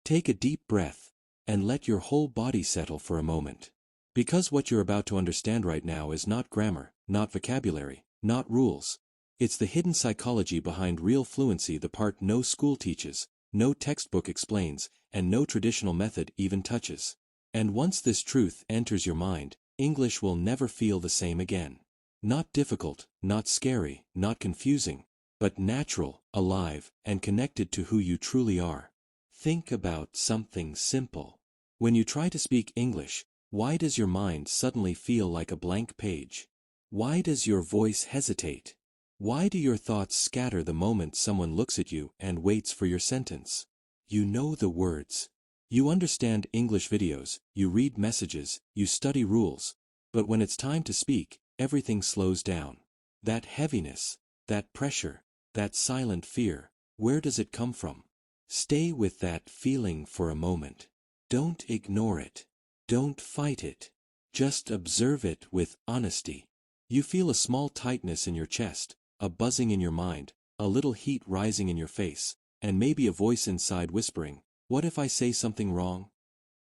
Take a deep breath, and let your whole body settle for a moment. Because what you're about to understand right now is not grammar, not vocabulary, not rules. It's the hidden psychology behind real fluency, the part no school teaches, no textbook explains, and no traditional method even touches. And once this truth enters your mind, English will never feel the same again. Not difficult, not scary, not confusing, but natural, alive, and connected to who you truly are. Think about something simple. When you try to speak English, why does your mind suddenly feel like a blank page? Why does your voice hesitate? Why do your thoughts scatter the moment someone looks at you and waits for your sentence? You know the words. You understand English videos, you read messages, you study rules. But when it's time to speak, everything slows down. That heaviness, that pressure, that silent fear, where does it come from? Stay with that feeling for a moment. Don't ignore it. Don't fight it. Just observe it with honesty. You feel a small tightness in your chest, a buzzing in your mind, a little heat rising in your face, and maybe a voice inside whispering, "What if I say something wrong?"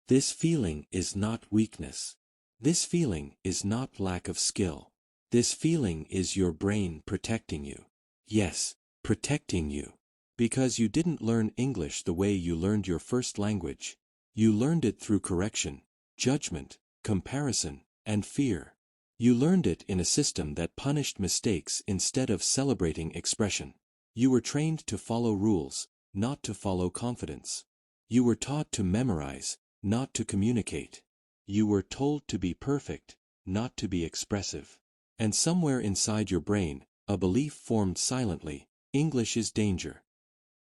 This feeling is not weakness. This feeling is not lack of skill. This feeling is your brain protecting you. Yes, protecting you. Because you didn't learn English the way you learned your first language. You learned it through correction, judgment, comparison, and fear. You learned it in a system that punished mistakes instead of celebrating expression. You were trained to follow rules, not to follow confidence. You were taught to memorize, not to communicate. You were told to be perfect, not to be expressive. And somewhere inside your brain, a belief formed silently: English is danger.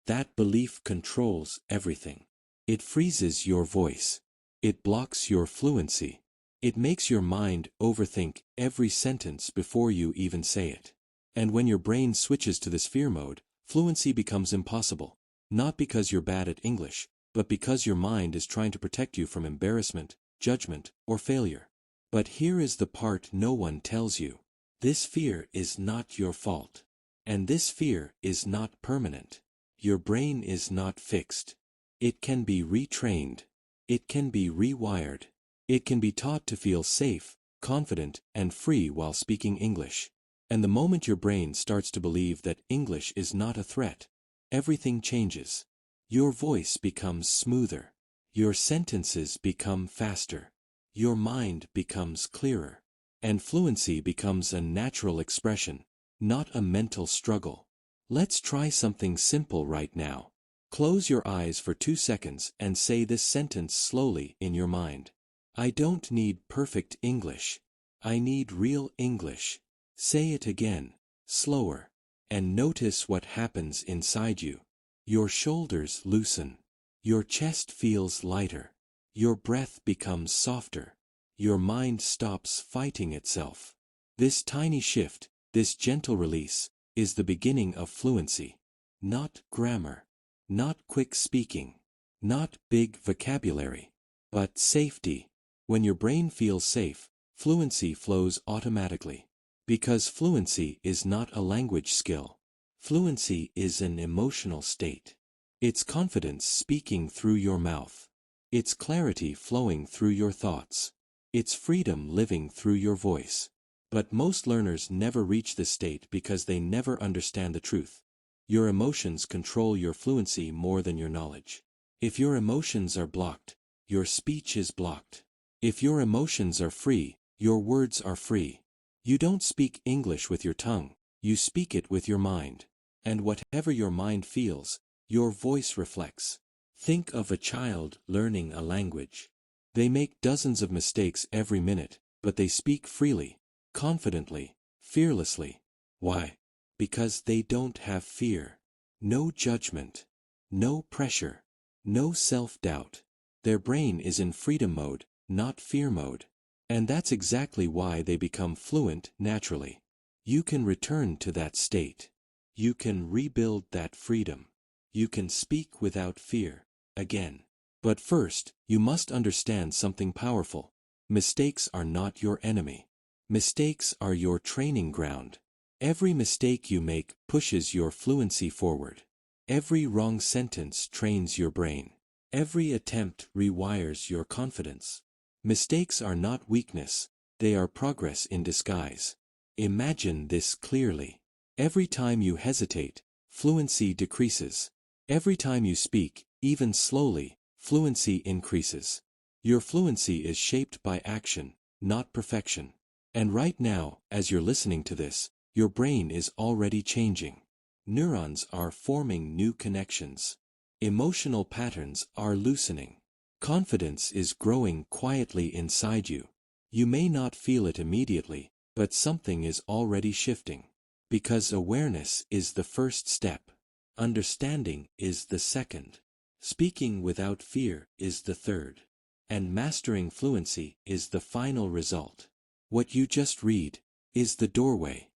That belief controls everything. It freezes your voice. It blocks your fluency. It makes your mind overthink every sentence before you even say it. And when your brain switches to this fear mode, fluency becomes impossible. Not because you're bad at English, but because your mind is trying to protect you from embarrassment, judgment, or failure. But here is the part no one tells you. This fear is not your fault. And this fear is not permanent. Your brain is not fixed. It can be retrained. It can be rewired. It can be taught to feel safe, confident, and free while speaking English. And the moment your brain starts to believe that English is not a threat, everything changes. Your voice becomes smoother. Your sentences become faster. Your mind becomes clearer. And fluency becomes a natural expression, not a mental struggle. Let's try something simple right now. Close your eyes for 2 seconds and say this sentence slowly in your mind. I don't need perfect English. I need real English. Say it again, slower, and notice what happens inside you. Your shoulders loosen. Your chest feels lighter. Your breath becomes softer. Your mind stops fighting itself. This tiny shift, this gentle release, is the beginning of fluency. Not grammar. Not quick speaking. Not big vocabulary. But safety. When your brain feels safe, fluency flows automatically. Because fluency is not a language skill. Fluency is an emotional state. It's confidence speaking through your mouth. It's clarity flowing through your thoughts. It's freedom living through your voice. But most learners never reach this state because they never understand the truth. Your emotions control your fluency more than your knowledge. If your emotions are blocked, your speech is blocked. If your emotions are free, your words are free. You don't speak English with your tongue, you speak it with your mind. And whatever your mind feels, your voice reflects. Think of a child learning a language. They make dozens of mistakes every minute, but they speak freely, confidently, fearlessly. Why? Because they don't have fear. No judgment. No pressure. No self-doubt. Their brain is in freedom mode, not fear mode. And that's exactly why they become fluent naturally. You can return to that state. You can rebuild that freedom. You can speak without fear, again. But first, you must understand something powerful. Mistakes are not your enemy. Mistakes are your training ground. Every mistake you make pushes your fluency forward. Every wrong sentence trains your brain. Every attempt rewires your confidence. Mistakes are not weakness, they are progress in disguise. Imagine this clearly. Every time you hesitate, fluency decreases. Every time you speak, even slowly, fluency increases. Your fluency is shaped by action, not perfection. And right now, as you're listening to this, your brain is already changing. Neurons are forming new connections. Emotional patterns are loosening. Confidence is growing quietly inside you. You may not feel it immediately, but something is already shifting. Because awareness is the first step. Understanding is the second. Speaking without fear is the third. And mastering fluency is the final result. What you just read is the doorway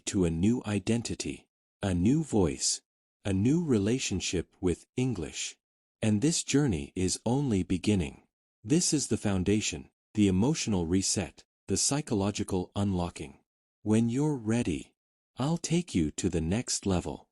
to a new identity, a new voice, a new relationship with English. And this journey is only beginning. This is the foundation, the emotional reset, the psychological unlocking. When you're ready, I'll take you to the next level.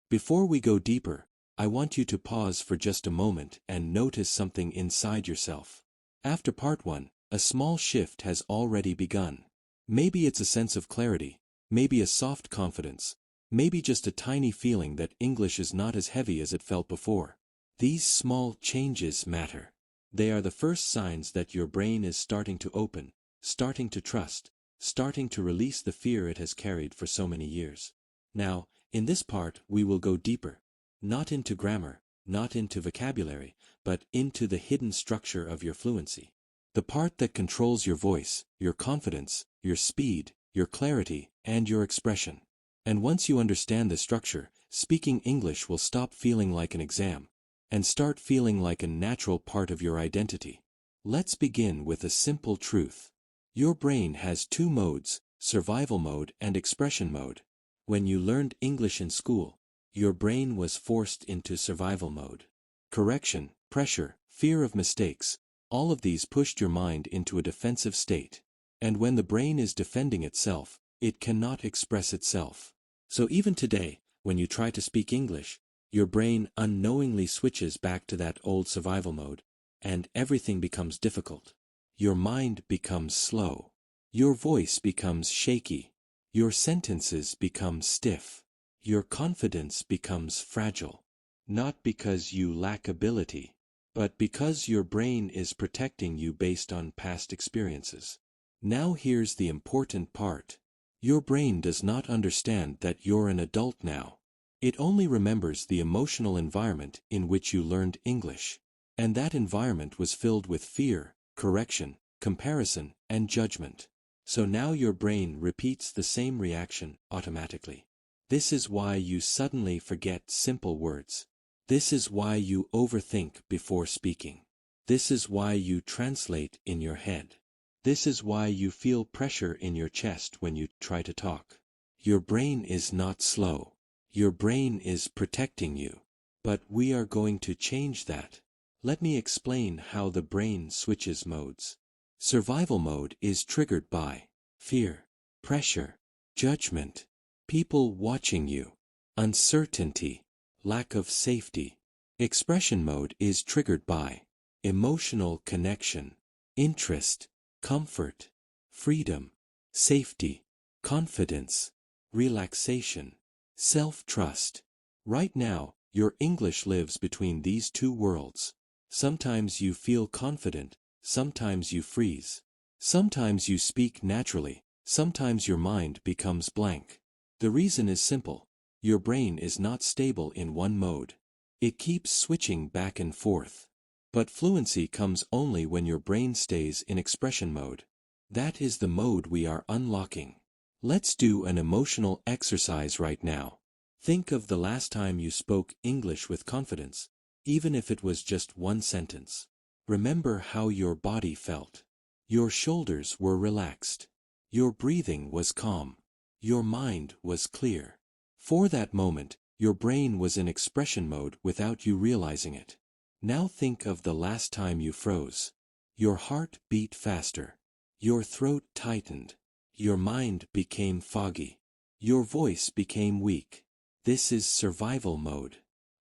Before we go deeper, I want you to pause for just a moment and notice something inside yourself. After part 1, a small shift has already begun. Maybe it's a sense of clarity, maybe a soft confidence, maybe just a tiny feeling that English is not as heavy as it felt before. These small changes matter. They are the first signs that your brain is starting to open, starting to trust, starting to release the fear it has carried for so many years. Now, in this part, we will go deeper. Not into grammar, not into vocabulary, but into the hidden structure of your fluency. The part that controls your voice, your confidence, your speed, your clarity, and your expression. And once you understand the structure, speaking English will stop feeling like an exam, and start feeling like a natural part of your identity. Let's begin with a simple truth. Your brain has two modes, survival mode and expression mode. When you learned English in school, your brain was forced into survival mode. Correction, pressure, fear of mistakes, all of these pushed your mind into a defensive state. And when the brain is defending itself, it cannot express itself. So even today, when you try to speak English, your brain unknowingly switches back to that old survival mode, and everything becomes difficult. Your mind becomes slow. Your voice becomes shaky. Your sentences become stiff. Your confidence becomes fragile. Not because you lack ability, but because your brain is protecting you based on past experiences. Now here's the important part. Your brain does not understand that you're an adult now. It only remembers the emotional environment in which you learned English. And that environment was filled with fear, correction, comparison, and judgment. So now your brain repeats the same reaction automatically. This is why you suddenly forget simple words. This is why you overthink before speaking. This is why you translate in your head. This is why you feel pressure in your chest when you try to talk. Your brain is not slow. Your brain is protecting you. But we are going to change that. Let me explain how the brain switches modes. Survival mode is triggered by fear, pressure, judgment, people watching you, uncertainty, lack of safety. Expression mode is triggered by emotional connection, interest, comfort, freedom, safety, confidence, relaxation, self-trust. Right now, your English lives between these two worlds. Sometimes you feel confident, sometimes you freeze. Sometimes you speak naturally, sometimes your mind becomes blank. The reason is simple. Your brain is not stable in one mode. It keeps switching back and forth. But fluency comes only when your brain stays in expression mode. That is the mode we are unlocking. Let's do an emotional exercise right now. Think of the last time you spoke English with confidence, even if it was just one sentence. Remember how your body felt. Your shoulders were relaxed. Your breathing was calm. Your mind was clear. For that moment, your brain was in expression mode without you realizing it. Now think of the last time you froze. Your heart beat faster. Your throat tightened. Your mind became foggy. Your voice became weak. This is survival mode.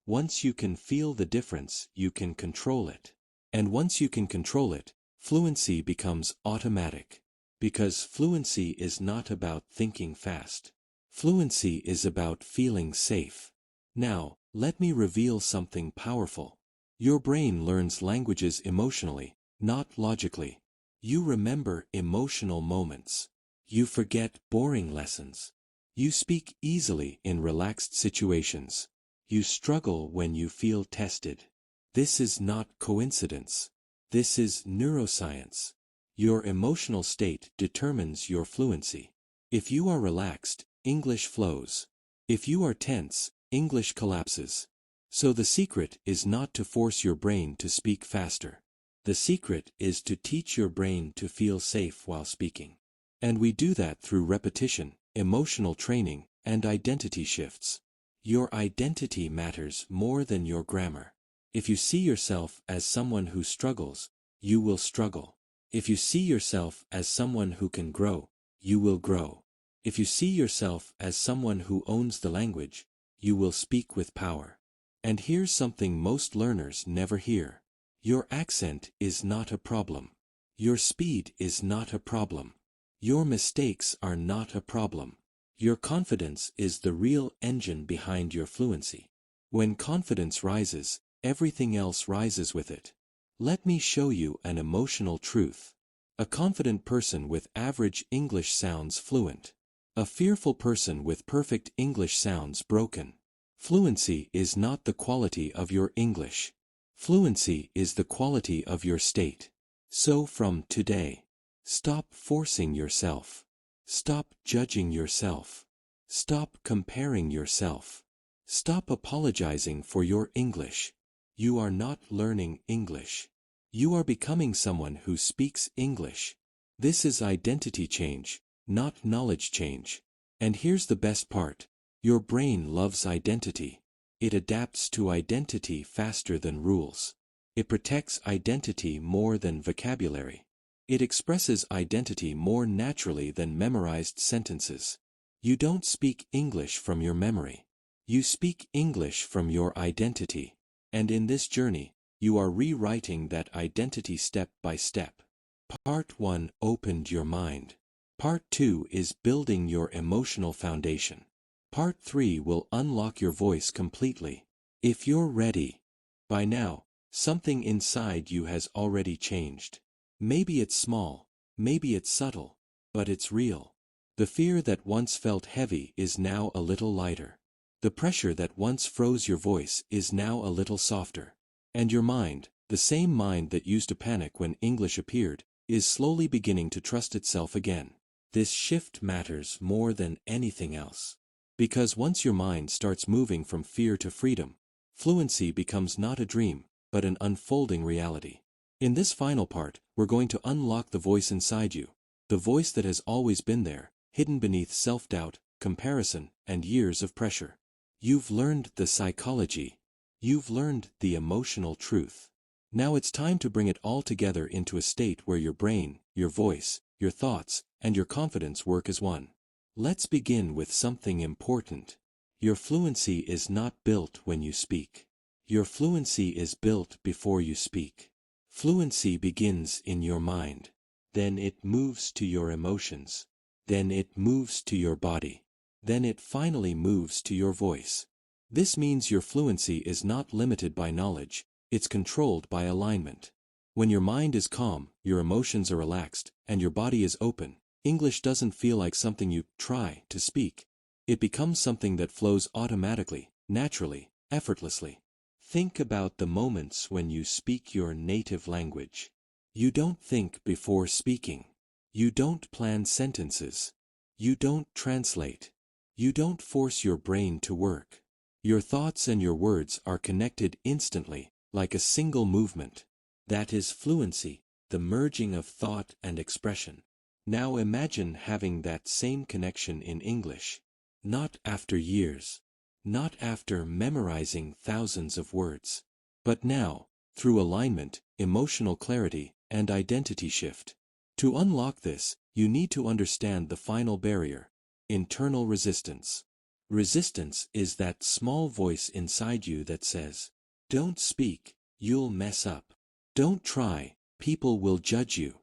Once you can feel the difference, you can control it. And once you can control it, fluency becomes automatic. Because fluency is not about thinking fast. Fluency is about feeling safe. Now, let me reveal something powerful. Your brain learns languages emotionally, not logically. You remember emotional moments. You forget boring lessons. You speak easily in relaxed situations. You struggle when you feel tested. This is not coincidence. This is neuroscience. Your emotional state determines your fluency. If you are relaxed, English flows. If you are tense, English collapses. So the secret is not to force your brain to speak faster. The secret is to teach your brain to feel safe while speaking. And we do that through repetition, emotional training, and identity shifts. Your identity matters more than your grammar. If you see yourself as someone who struggles, you will struggle. If you see yourself as someone who can grow, you will grow. If you see yourself as someone who owns the language, you will speak with power. And here's something most learners never hear. Your accent is not a problem. Your speed is not a problem. Your mistakes are not a problem. Your confidence is the real engine behind your fluency. When confidence rises, everything else rises with it. Let me show you an emotional truth. A confident person with average English sounds fluent. A fearful person with perfect English sounds broken. Fluency is not the quality of your English. Fluency is the quality of your state. So from today, stop forcing yourself. Stop judging yourself. Stop comparing yourself. Stop apologizing for your English. You are not learning English. You are becoming someone who speaks English. This is identity change, not knowledge change. And here's the best part. Your brain loves identity. It adapts to identity faster than rules. It protects identity more than vocabulary. It expresses identity more naturally than memorized sentences. You don't speak English from your memory. You speak English from your identity. And in this journey, you are rewriting that identity step by step. Part 1 opened your mind. Part 2 is building your emotional foundation. Part 3 will unlock your voice completely. If you're ready, by now, something inside you has already changed. Maybe it's small, maybe it's subtle, but it's real. The fear that once felt heavy is now a little lighter. The pressure that once froze your voice is now a little softer. And your mind, the same mind that used to panic when English appeared, is slowly beginning to trust itself again. This shift matters more than anything else. Because once your mind starts moving from fear to freedom, fluency becomes not a dream, but an unfolding reality. In this final part, we're going to unlock the voice inside you, the voice that has always been there, hidden beneath self-doubt, comparison, and years of pressure. You've learned the psychology. You've learned the emotional truth. Now it's time to bring it all together into a state where your brain, your voice, your thoughts, and your confidence work as one. Let's begin with something important. Your fluency is not built when you speak. Your fluency is built before you speak. Fluency begins in your mind. Then it moves to your emotions. Then it moves to your body. Then it finally moves to your voice. This means your fluency is not limited by knowledge, it's controlled by alignment. When your mind is calm, your emotions are relaxed, and your body is open, English doesn't feel like something you try to speak. It becomes something that flows automatically, naturally, effortlessly. Think about the moments when you speak your native language. You don't think before speaking. You don't plan sentences. You don't translate. You don't force your brain to work. Your thoughts and your words are connected instantly, like a single movement. That is fluency, the merging of thought and expression. Now imagine having that same connection in English. Not after years. Not after memorizing thousands of words. But now, through alignment, emotional clarity, and identity shift. To unlock this, you need to understand the final barrier: internal resistance. Resistance is that small voice inside you that says, "Don't speak, you'll mess up. Don't try, people will judge you.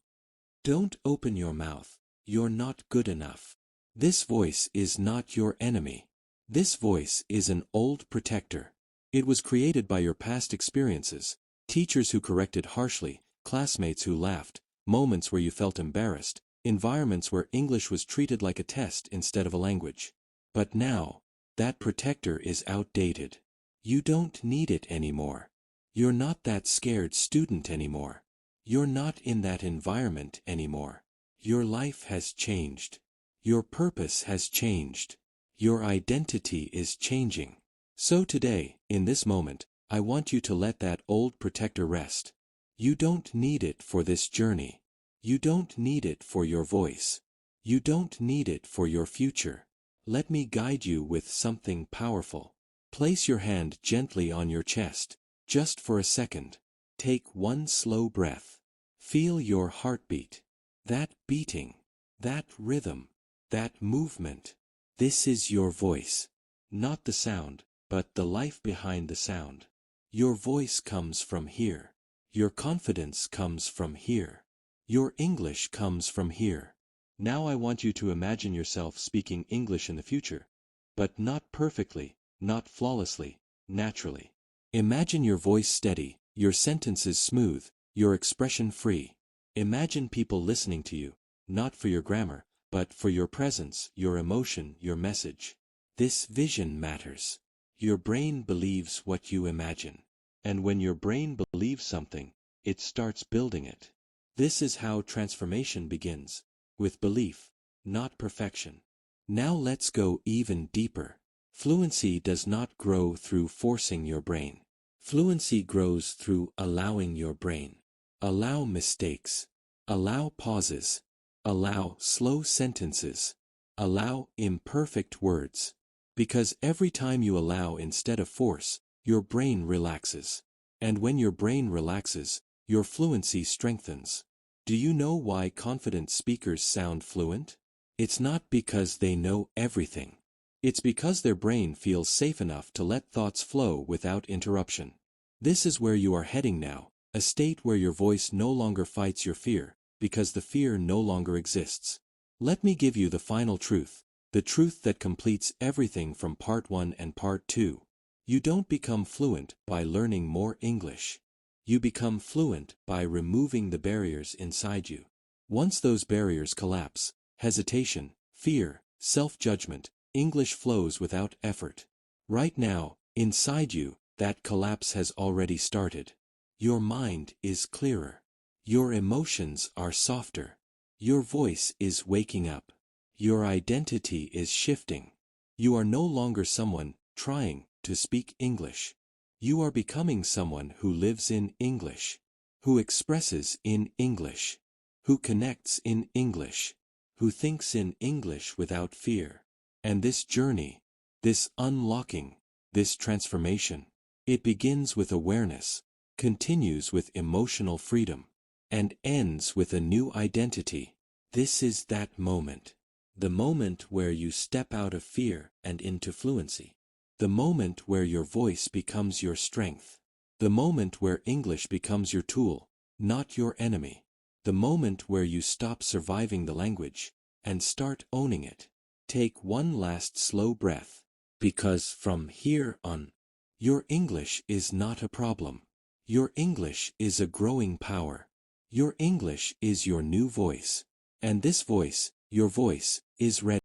Don't open your mouth, you're not good enough." This voice is not your enemy. This voice is an old protector. It was created by your past experiences, teachers who corrected harshly, classmates who laughed, moments where you felt embarrassed, environments where English was treated like a test instead of a language. But now, that protector is outdated. You don't need it anymore. You're not that scared student anymore. You're not in that environment anymore. Your life has changed. Your purpose has changed. Your identity is changing. So today, in this moment, I want you to let that old protector rest. You don't need it for this journey. You don't need it for your voice. You don't need it for your future. Let me guide you with something powerful. Place your hand gently on your chest, just for a second. Take one slow breath. Feel your heartbeat. That beating. That rhythm. That movement. This is your voice. Not the sound, but the life behind the sound. Your voice comes from here. Your confidence comes from here. Your English comes from here. Now I want you to imagine yourself speaking English in the future. But not perfectly, not flawlessly, naturally. Imagine your voice steady, your sentences smooth, your expression free. Imagine people listening to you, not for your grammar, but for your presence, your emotion, your message. This vision matters. Your brain believes what you imagine. And when your brain believes something, it starts building it. This is how transformation begins, with belief, not perfection. Now let's go even deeper. Fluency does not grow through forcing your brain. Fluency grows through allowing your brain. Allow mistakes. Allow pauses. Allow slow sentences. Allow imperfect words. Because every time you allow instead of force, your brain relaxes. And when your brain relaxes, your fluency strengthens. Do you know why confident speakers sound fluent? It's not because they know everything. It's because their brain feels safe enough to let thoughts flow without interruption. This is where you are heading now, a state where your voice no longer fights your fear, because the fear no longer exists. Let me give you the final truth, the truth that completes everything from part 1 and part 2. You don't become fluent by learning more English. You become fluent by removing the barriers inside you. Once those barriers collapse, hesitation, fear, self-judgment, English flows without effort. Right now, inside you, that collapse has already started. Your mind is clearer. Your emotions are softer. Your voice is waking up. Your identity is shifting. You are no longer someone trying to speak English. You are becoming someone who lives in English, who expresses in English, who connects in English, who thinks in English without fear. And this journey, this unlocking, this transformation, it begins with awareness, continues with emotional freedom, and ends with a new identity. This is that moment. The moment where you step out of fear and into fluency. The moment where your voice becomes your strength. The moment where English becomes your tool, not your enemy. The moment where you stop surviving the language and start owning it. Take one last slow breath, because from here on, your English is not a problem. Your English is a growing power. Your English is your new voice. And this voice, your voice, is ready.